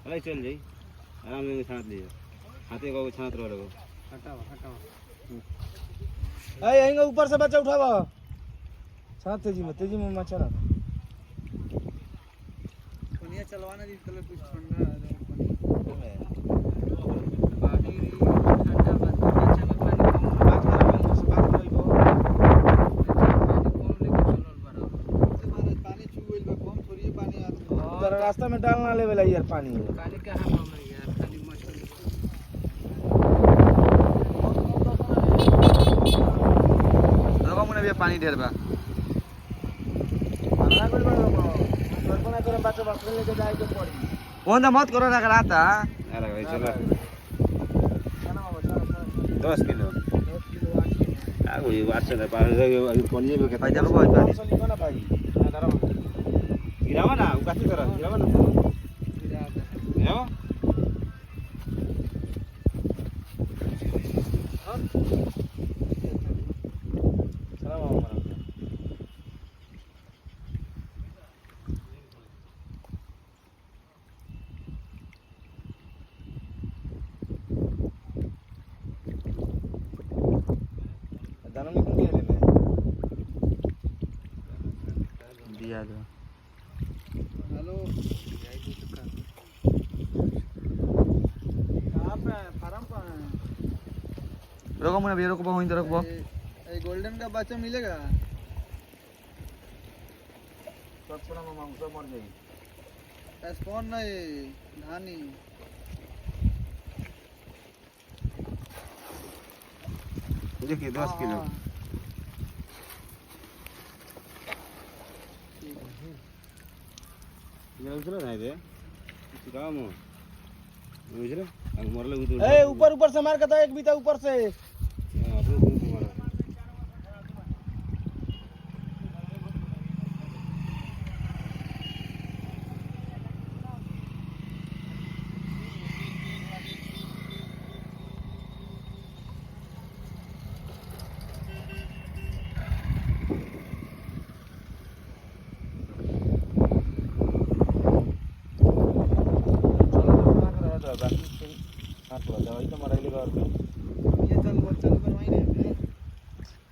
अरे चल जाई आराम से छांट लीजिए हाथे को छांट रो लगो हटाओ हटाओ ए यहीं का ऊपर से बच्चा उठावा साथ तेजी में मचा रहा दुनिया चलवाना दी कलर कुछ ठंडा पानी ठंडा बंद बच्चा में पानी बात करा मैं से बात करी को पानी छू गइल बा कम थोड़ी पानी आत तेरा रास्ता में डालना ले वाला यार पानी पानी कहां मामा यार खाली मछली लोगों ने भी पानी ढेर बा पाला कोई बड़ा कल्पना करे बच्चा बस लेके जाए के पड़ी वो ना मत करो ना कराता अरे भाई चलो खाना बाबा 10 किलो आगो ये बात से पार अभी पनिए में भाई देखो भाई पानी से लिखो ना भाई गिरावा ना उकासी करा गिरावा ना गिरावा चला मामा दाना में कौन ले ले दिया दो हेलो आप फार्म पर रोको मुने भी रोको वहीं तो रोको ये गोल्डन का बच्चा मिलेगा सब छोड़ा मामा सब मर जाएगी स्पॉन नहीं धानी देखिए 10 किलो ये उछलो नहीं दे काम हो उछलो अंग मरले उधर ए ऊपर से मार के तो एक बीता ऊपर से अपने ग्रुप मारा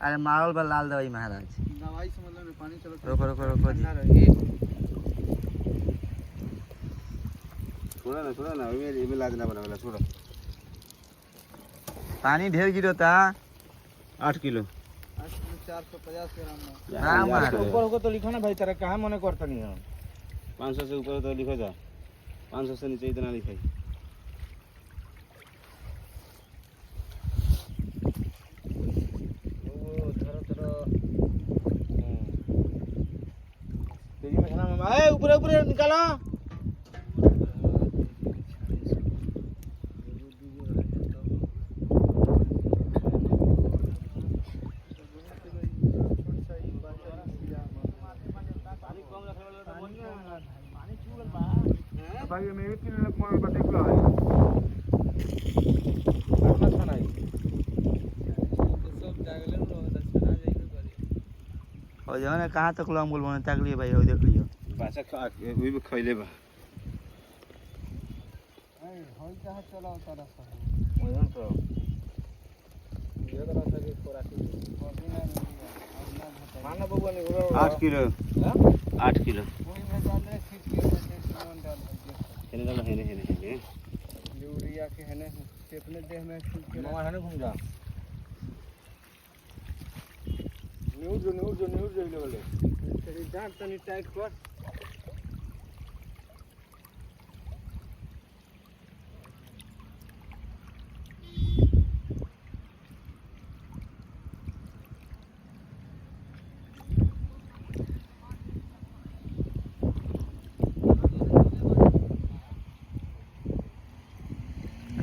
अरे मारल बा लाल दवाई महाराज दवाई से मतलब में पानी चलो रोको रोको रोको जी ठंडा रहे छोड़ा ना ये लाज ना बना वाला छोड़ो पानी ढेर गिरो था 8 किलो 450 ग्राम हाँ, मार। ऊपर होगा तो लिखो ना भाई तेरा कहाँ मने करता नहीं है 500 से ऊपर तो लिखो था 500 से नीचे इतना लिखाई तेरी में खाना में ए ऊपर ऊपर निकाला भाई मैं भी 3 लाख मार पर देख लो है अपना खाना है सब जागले लोग दक्षिणा जाइए करे और जो है कहाँ तक लॉन्ग बोल बने ताक लिए भाई हो देख लियो बासा खा भी खइले बा ए होई कहां चला तारा सा वजन तो ये तो रास्ता के खोराकी माना बबुआ ने 8 किलो हां 8 किलो कोई में डाले खींच के सामान डाल हेने डालो हेने यूरिया के है ना अपने देह में खींच के मामा है ना घूम जा न्यूज जो ले तेरी डांट तनी टाइट कर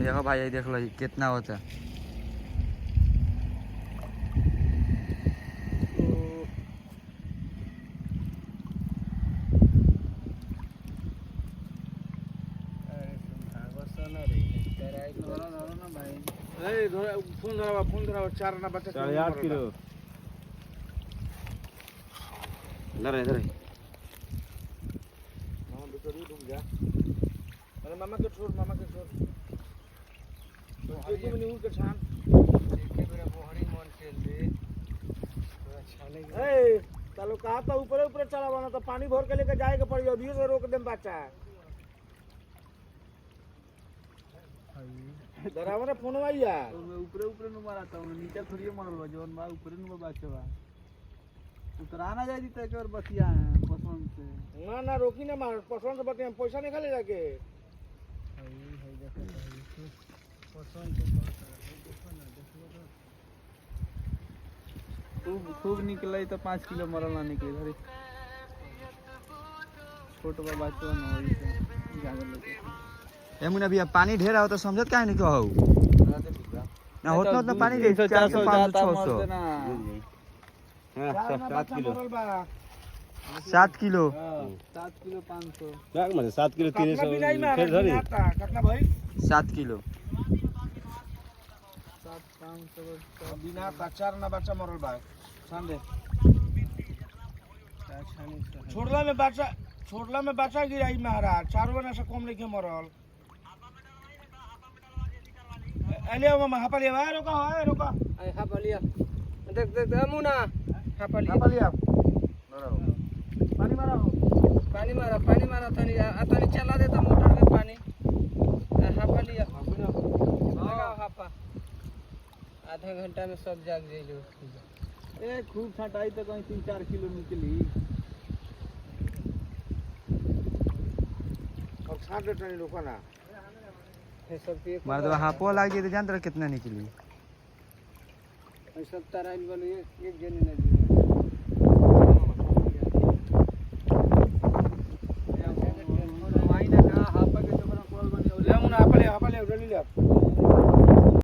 देखो भाई ये देख लो ये कितना होता है फोन धरावा 4 ना बच्चा 8 किलो इधर मामा बिचड़ी घूम जा अरे मामा के छोड़ देखो मैंने उड़ के छान देखे मेरा बोहड़ी मन चल दे थोड़ा छाने के ए तालो कहा था ऊपर ऊपर चला बना तो पानी भर के लेके जाएगा पड़ी अभी से रोक देम बच्चा डरावना फोन आई यार तो मैं ऊपर नु मारता हूं नीचे थोड़ी मारल बा जोन बा ऊपर नु बाचे बा उतरा ना जाई तो एक बार बतिया है पसंद से ना रोकी ना मार पसंद से बतिया पैसा नहीं खाले जाके है देखो पसंद से देखो ना खूब निकले तो 5 किलो मरल ना निकले अरे छोट बा बच्चों न होई से जागल लेके एमुन अभी पानी ढेर हो तो समझत काहे नहीं कहू ना होत ना पानी दे 400 500 600 हाँ 7 किलो 7 किलो 7 किलो 500 क्या मतलब 7 किलो कितना भी नहीं 300 मार फिर धरी कितना भाई 7 किलो 7 500 बिना कच्चा ना बच्चा मरल बा छान दे क्या छानी से छोड़ला में बच्चा गिराई महाराज चारों बना से कम लेके मरल अले मामा हापा ले रोका आई हा बलिया देख मुना हा बलिया हापा लिया पानी मारा तनी तनी चला देता मोटर में पानी हा बलिया हां हापा आधा घंटा में सब जाग जाइलो ए खूब छटाई तो कहीं 3-4 किलो निकली अब छाट दे टनी रोका ना ये सब पे मार दो हापो लाग गई तो जानत रह कितना निकली ये सब तराइल वाले एक जने न दिए ले मुना हापा ले उड़ली ले